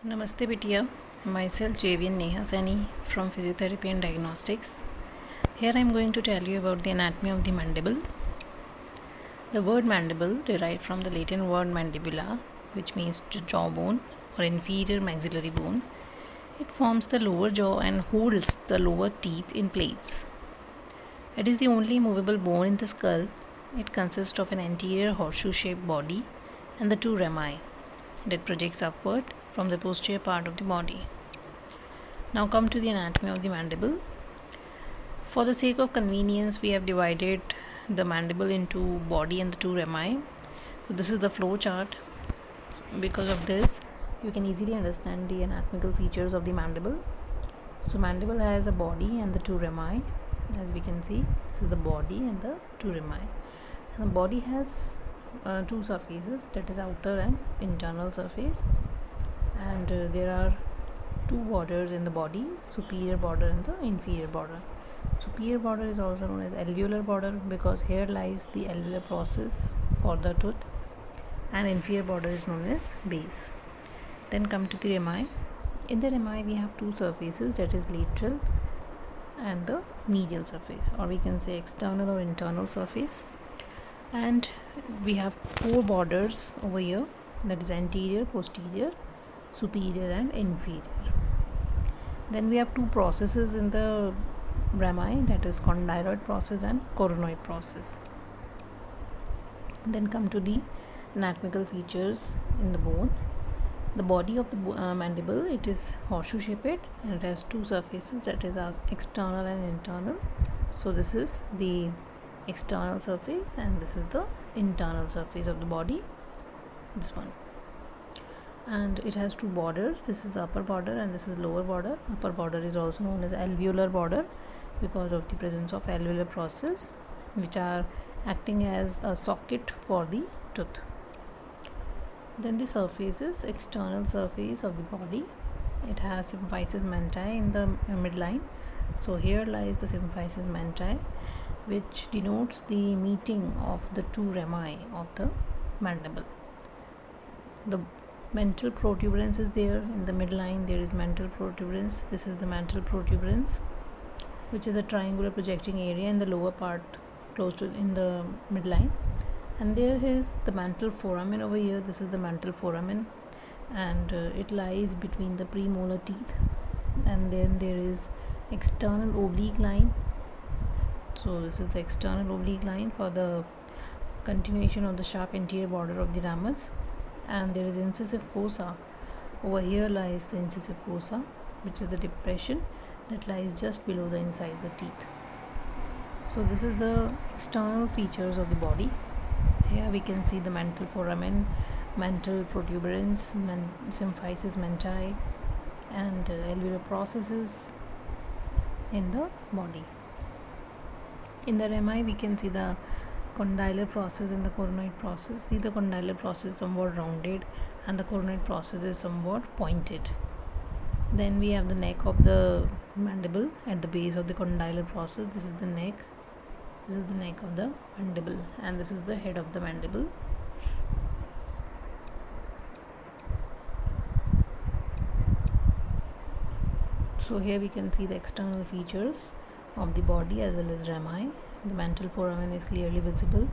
Namaste Bitia, myself JVN Neha Sani from Physiotherapy and Diagnostics. Here I am going to tell you about the anatomy of the mandible. The word mandible derived from the Latin word mandibula, which means jawbone or inferior maxillary bone. It forms the lower jaw and holds the lower teeth in place. It is the only movable bone in the skull. It consists of an anterior horseshoe-shaped body and the two rami that projects upward from the posterior part of the body. Now come to the anatomy of the mandible. For the sake of convenience, we have divided the mandible into body and the two rami. So this is the flow chart. Because of this, you can easily understand the anatomical features of the mandible. So mandible has a body and the two rami. As we can see, this is the body and the two rami. And the body has two surfaces, that is outer and internal surface, and there are two borders in the body, superior border and the inferior border. Superior border is also known as alveolar border because here lies the alveolar process for the tooth, and inferior border is known as base. Then come to the rami. In the rami we have two surfaces, that is lateral and the medial surface, or we can say external or internal surface, and we have four borders over here, that is anterior, posterior, superior and inferior. Then we have two processes in the rami, that is condyloid process and coronoid process. Then come to the anatomical features in the bone. The body of the mandible, it is horseshoe shaped and it has two surfaces, that is external and internal. So this is the external surface and this is the internal surface of the body, this one. And it has two borders, this is the upper border and this is lower border. Upper border is also known as alveolar border because of the presence of alveolar process, which are acting as a socket for the tooth. Then the surfaces, external surface of the body, it has symphysis mantae in the midline. So here lies the symphysis mantae, which denotes the meeting of the two rami of the mandible. The mental protuberance is there in the midline. There is mental protuberance. This is the mental protuberance, which is a triangular projecting area in the lower part close to in the midline. And there is the mental foramen over here. This is the mental foramen, and it lies between the premolar teeth. And then there is external oblique line. So this is the external oblique line for the continuation of the sharp anterior border of the ramus. And there is incisive fossa. Over here lies the incisive fossa, which is the depression that lies just below the incisor teeth. So this is the external features of the body. Here we can see the mental foramen, mental protuberance, symphysis mantae, and alveolar processes in the body. In the rami we can see the condylar process and the coronoid process. See, the condylar process is somewhat rounded and the coronoid process is somewhat pointed. Then we have the neck of the mandible at the base of the condylar process. This is the neck. This is the neck of the mandible and this is the head of the mandible. So here we can see the external features of the body as well as rami. The mental foramen is clearly visible.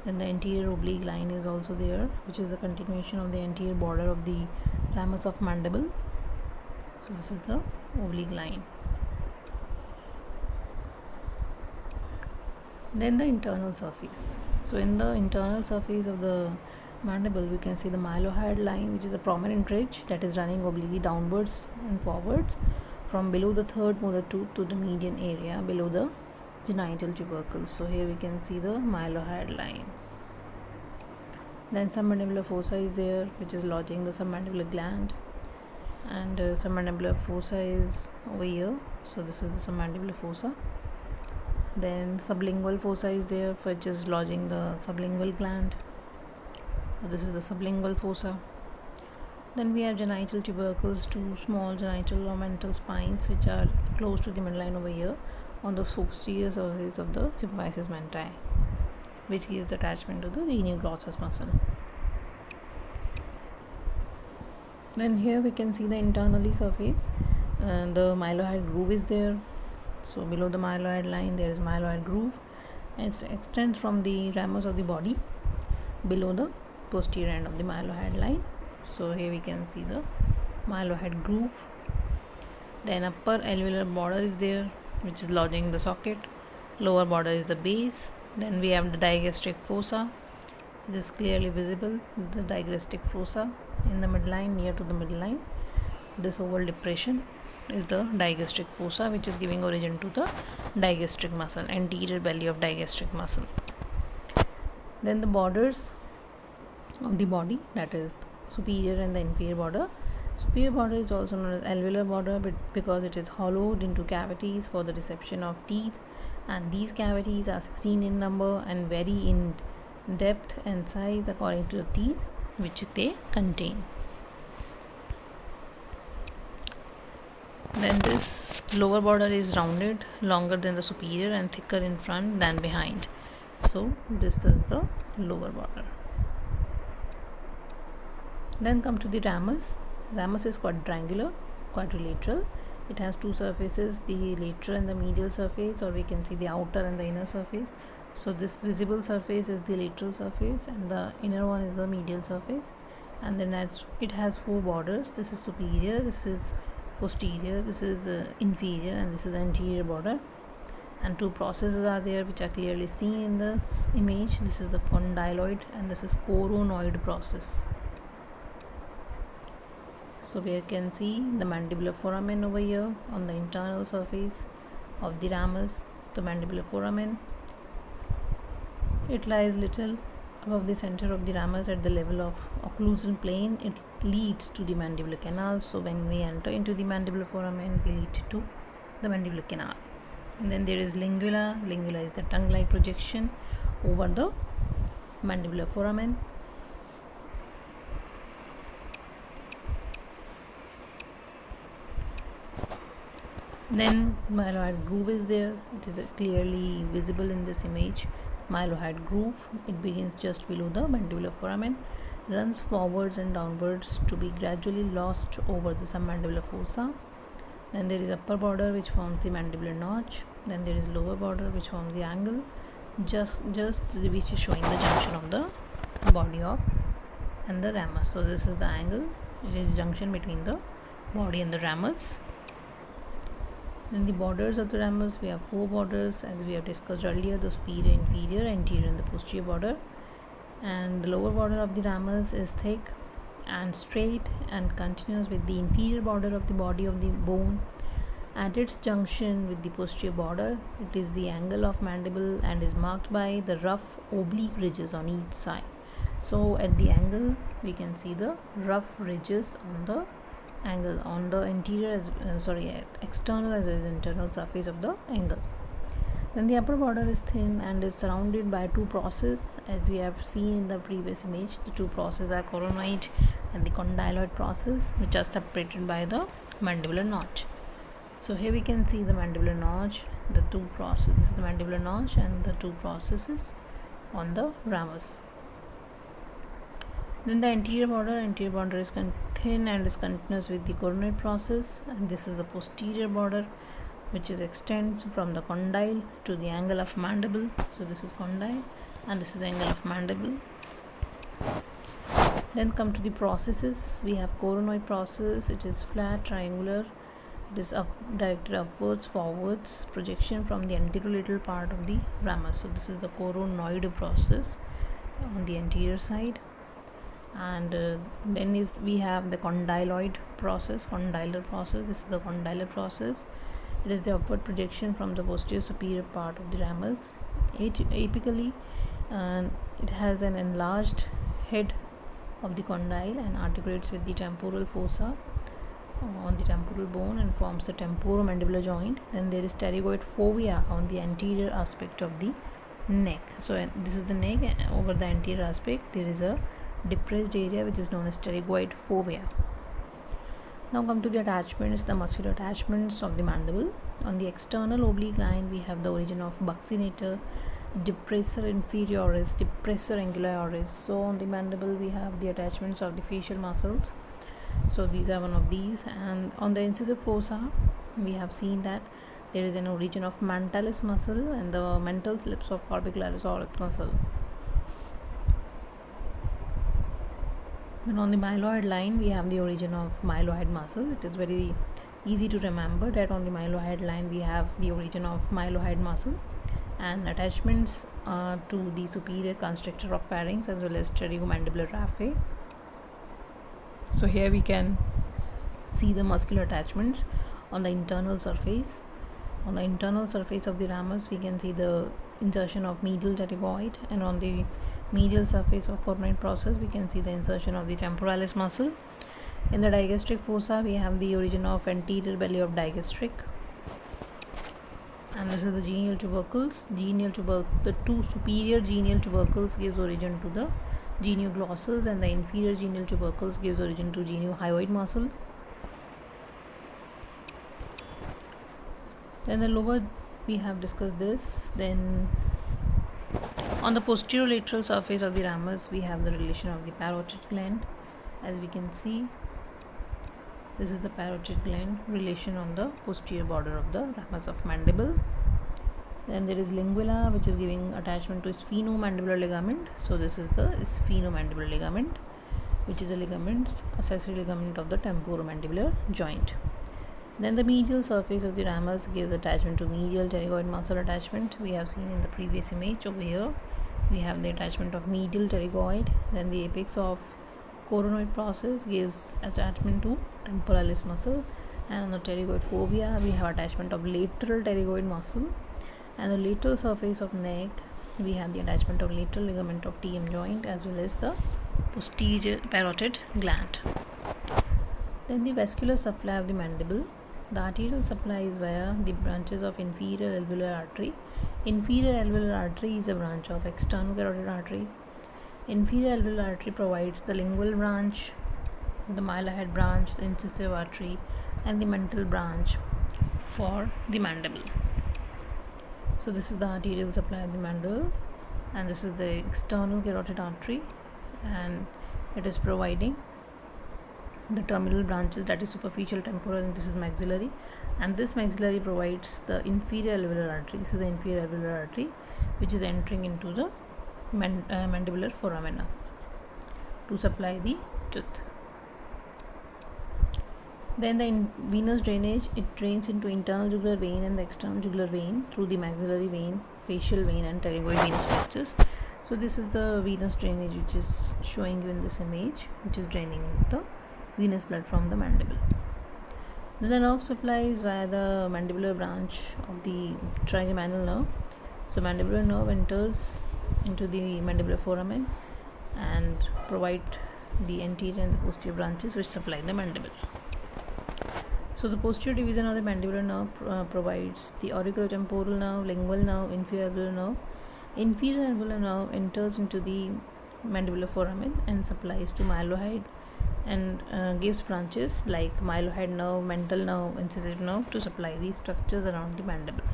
Then the anterior oblique line is also there, which is the continuation of the anterior border of the ramus of mandible. So this is the oblique line. Then the internal surface. So in the internal surface of the mandible we can see the mylohyoid line, which is a prominent ridge that is running obliquely downwards and forwards from below the third molar tooth to the median area below the genital tubercles. So here we can see the mylohyoid line. Then submandibular fossa is there, which is lodging the submandibular gland, and submandibular fossa is over here. So this is the submandibular fossa. Then sublingual fossa is there, which is lodging the sublingual gland. So this is the sublingual fossa. Then we have genital tubercles, two small genital or mental spines, which are close to the midline over here on the posterior surface of the symphysis mantae, which gives attachment to the genioglossus muscle. Then here we can see the internally surface, and the mylohyoid groove is there. So below the mylohyoid line there is mylohyoid groove, and it extends from the ramus of the body below the posterior end of the mylohyoid line. So here we can see the mylohyoid groove. Then upper alveolar border is there, which is lodging the socket. Lower border is the base. Then we have the digastric fossa. It is clearly visible, the digastric fossa in the midline, near to the midline. This oval depression is the digastric fossa, which is giving origin to the digastric muscle, anterior belly of digastric muscle. Then the borders of the body, that is superior and the inferior border. Superior border is also known as alveolar border, but because it is hollowed into cavities for the reception of teeth, and these cavities are 16 in number and vary in depth and size according to the teeth which they contain. Then this lower border is rounded, longer than the superior and thicker in front than behind. So this is the lower border. Then come to the ramus. Ramus is quadrangular, quadrilateral. It has two surfaces, the lateral and the medial surface, or we can see the outer and the inner surface. So this visible surface is the lateral surface and the inner one is the medial surface. And then it has four borders. This is superior, this is posterior, this is inferior, and this is anterior border. And two processes are there which are clearly seen in this image. This is the condyloid and this is coronoid process. So we can see the mandibular foramen over here on the internal surface of the ramus. The mandibular foramen, it lies little above the center of the ramus at the level of occlusal plane. It leads to the mandibular canal. So when we enter into the mandibular foramen, we lead to the mandibular canal. And then there is lingula. Lingula is the tongue-like projection over the mandibular foramen. Then mylohyoid groove is there. It is clearly visible in this image. Mylohyoid groove, it begins just below the mandibular foramen, runs forwards and downwards to be gradually lost over the submandibular fossa. Then there is upper border which forms the mandibular notch. Then there is lower border which forms the angle, just which is showing the junction of the body of and the ramus. So this is the angle. It is junction between the body and the ramus. Then the borders of the ramus, we have four borders as we have discussed earlier: the superior, inferior, anterior and the posterior border. And the lower border of the ramus is thick and straight and continuous with the inferior border of the body of the bone. At its junction with the posterior border, it is the angle of mandible and is marked by the rough oblique ridges on each side. So at the angle we can see the rough ridges on the angle on the interior external as well as internal surface of the angle. Then the upper border is thin and is surrounded by two processes, as we have seen in the previous image. The two processes are coronoid and the condyloid process, which are separated by the mandibular notch. So here we can see the mandibular notch, the two processes. This is the mandibular notch and the two processes on the ramus. Then the anterior border is thin and is continuous with the coronoid process, and this is the posterior border, which is extends from the condyle to the angle of mandible. So this is condyle and this is the angle of mandible. Then come to the processes. We have coronoid process. It is flat, triangular. It is directed upwards, forwards, projection from the anterolateral part of the ramus. So this is the coronoid process on the anterior side. And then we have the condyloid process, condylar process. This is the condylar process. It is the upward projection from the posterior superior part of the ramus. Apically, it has an enlarged head of the condyle and articulates with the temporal fossa on the temporal bone and forms the temporomandibular joint. Then there is pterygoid fovea on the anterior aspect of the neck. So this is the neck. Over the anterior aspect there is a depressed area which is known as pterygoid fovea. Now come to the attachments, the muscular attachments of the mandible. On the external oblique line we have the origin of buccinator, depressor inferioris, depressor angulioris. So on the mandible we have the attachments of the facial muscles. So these are one of these. And on the incisive fossa, we have seen that there is an origin of mantalis muscle and the mental slips of orbicularis auric muscle. And on the myloid line, we have the origin of myloid muscle. It is very easy to remember that on the myloid line we have the origin of myloid muscle and attachments to the superior constrictor of pharynx as well as pterygomandibular raphe. So here we can see the muscular attachments on the internal surface. On the internal surface of the ramus, we can see the insertion of medial pterygoid, and on the medial surface of coronoid process, we can see the insertion of the temporalis muscle. In the digastric fossa, we have the origin of anterior belly of digastric, and this is the genial tubercles. The two superior genial tubercles gives origin to the genioglossus, and the inferior genial tubercles gives origin to geniohyoid muscle. Then the lower, we have discussed this. Then on the posterior lateral surface of the ramus, we have the relation of the parotid gland. As we can see, this is the parotid gland relation on the posterior border of the ramus of mandible. Then there is linguilla, which is giving attachment to sphenomandibular ligament. So this is the sphenomandibular ligament, which is a ligament, accessory ligament of the temporomandibular joint. Then the medial surface of the ramus gives attachment to medial pterygoid muscle attachment. We have seen in the previous image. Over here we have the attachment of medial pterygoid. Then the apex of coronoid process gives attachment to temporalis muscle, and on the pterygoid fovea we have attachment of lateral pterygoid muscle, and the lateral surface of neck we have the attachment of lateral ligament of TM joint as well as the posterior parotid gland. Then the vascular supply of the mandible. The arterial supply is via the branches of inferior alveolar artery. Inferior alveolar artery is a branch of external carotid artery. Inferior alveolar artery provides the lingual branch, the mylohyoid branch, the incisive artery, and the mental branch for the mandible. So this is the arterial supply of the mandible, and this is the external carotid artery, and it is providing the terminal branches, that is superficial, temporal, and this is maxillary, and this maxillary provides the inferior alveolar artery. This is the inferior alveolar artery which is entering into the mandibular foramina to supply the tooth. Then the venous drainage, it drains into internal jugular vein and the external jugular vein through the maxillary vein, facial vein, and pterygoid venous plexus. So this is the venous drainage which is showing you in this image, which is draining the venous blood from the mandible. Then the nerve supply is via the mandibular branch of the trigeminal nerve. So mandibular nerve enters into the mandibular foramen and provide the anterior and the posterior branches which supply the mandible. So the posterior division of the mandibular nerve provides the auriculotemporal nerve, lingual nerve, inferior alveolar nerve. Inferior alveolar nerve enters into the mandibular foramen and supplies to mylohyoid and gives branches like mylohyoid nerve, mental nerve, incisive nerve to supply the structures around the mandible.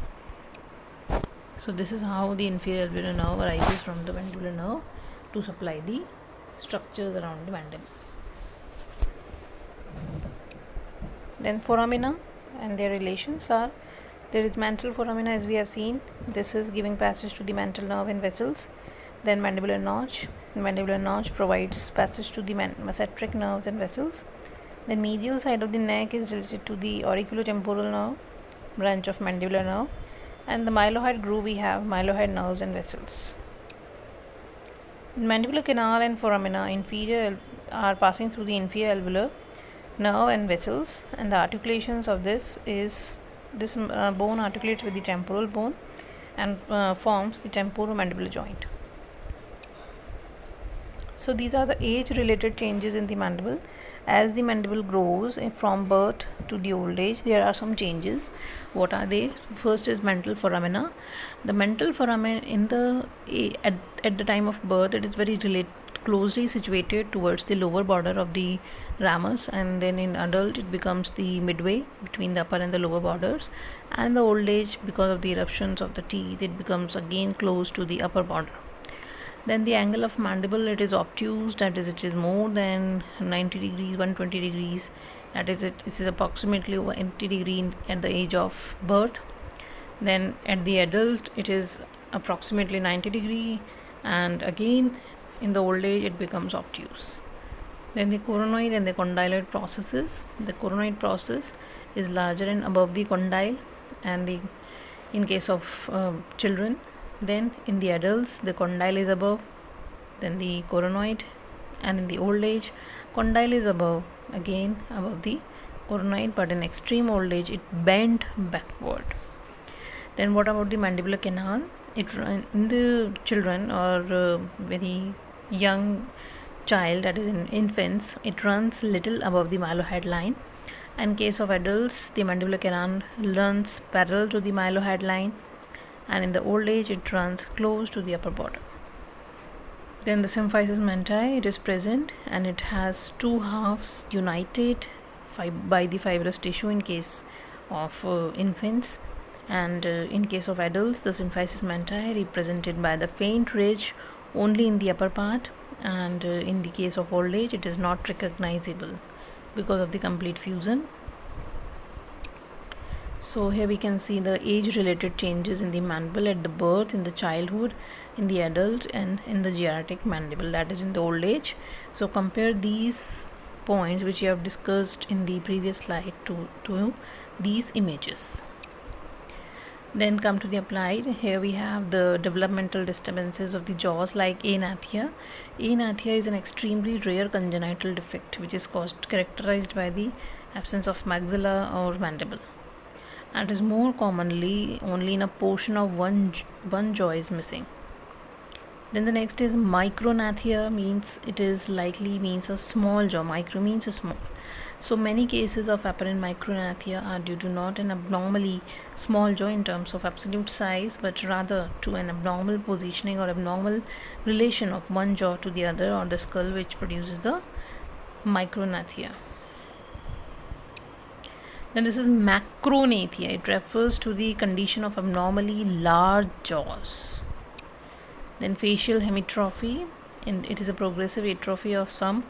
So this is how the inferior alveolar nerve arises from the mandibular nerve to supply the structures around the mandible. Then foramina and their relations are, there is mantle foramina, as we have seen. This is giving passage to the mantle nerve and vessels. Then mandibular notch. The mandibular notch provides passage to the masseteric nerves and vessels. Then medial side of the neck is related to the auriculotemporal nerve, branch of mandibular nerve, and the mylohyoid groove we have mylohyoid nerves and vessels. Mandibular canal and foramina inferior are passing through the inferior alveolar nerve and vessels, and the articulations of this is this bone articulates with the temporal bone and forms the temporomandibular joint. So these are the age related changes in the mandible. As the mandible grows from birth to the old age, there are some changes. What are they? First is mental foramina. The mental foramen in the at the time of birth, it is very closely situated towards the lower border of the ramus, and then in adult it becomes the midway between the upper and the lower borders, and in the old age, because of the eruptions of the teeth, it becomes again close to the upper border. Then the angle of mandible, it is obtuse, that is it is more than 90 degrees, 120 degrees, that is it is approximately 80 degree at the age of birth. Then at the adult it is approximately 90 degree, and again in the old age it becomes obtuse. Then the coronoid and the condyloid processes. The coronoid process is larger and above the condyle, and the in case of children. Then in the adults the condyle is above, then the coronoid, and in the old age condyle is above, again above the coronoid, but in extreme old age it bent backward. Then what about the mandibular canal? It in the children or very young child, that is in infants, it runs little above the mylohyoid line. In case of adults, the mandibular canal runs parallel to the mylohyoid line, and in the old age it runs close to the upper bottom. Then the symphysis mentae, it is present and it has two halves united by the fibrous tissue in case of infants, and in case of adults the symphysis mentae represented by the faint ridge only in the upper part, and in the case of old age it is not recognizable because of the complete fusion. So here we can see the age related changes in the mandible at the birth, in the childhood, in the adult, and in the geriatric mandible, that is in the old age. So compare these points which you have discussed in the previous slide to these images. Then come to the applied. Here we have the developmental disturbances of the jaws like aenathia. Aenathia is an extremely rare congenital defect which is characterized by the absence of maxilla or mandible, and is more commonly only in a portion of one jaw is missing. Then the next is micrognathia, means it is likely means a small jaw. Micro means a small. So many cases of apparent micrognathia are due to not an abnormally small jaw in terms of absolute size, but rather to an abnormal positioning or abnormal relation of one jaw to the other or the skull, which produces the micrognathia. Then this is macrognathia. It refers to the condition of abnormally large jaws. Then facial hemitrophy, and it is a progressive atrophy of some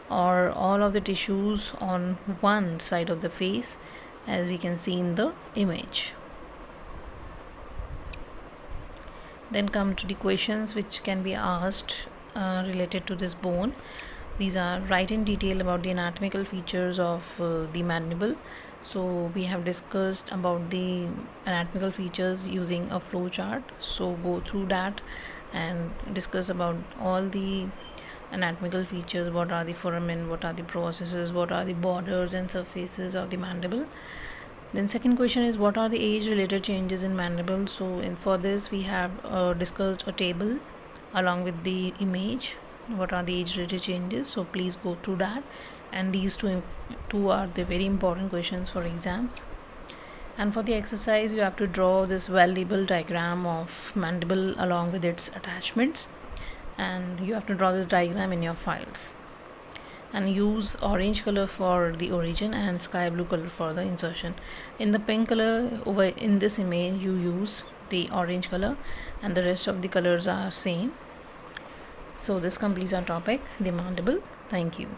or all of the tissues on one side of the face, as we can see in the image. Then come to the questions which can be asked related to this bone. These are: write in detail about the anatomical features of the mandible. So we have discussed about the anatomical features using a flow chart, so go through that and discuss about all the anatomical features. What are the foramen, what are the processes, what are the borders and surfaces of the mandible. Then second question is, what are the age related changes in mandible? So for this we have discussed a table along with the image, what are the age related changes. So please go through that, and these two are the very important questions for exams. And for the exercise, you have to draw this well labeled diagram of mandible along with its attachments, and you have to draw this diagram in your files, and use orange color for the origin and sky blue color for the insertion. In the pink color over in this image you use the orange color, and the rest of the colors are same. So this completes our topic, the mandible. Thank you.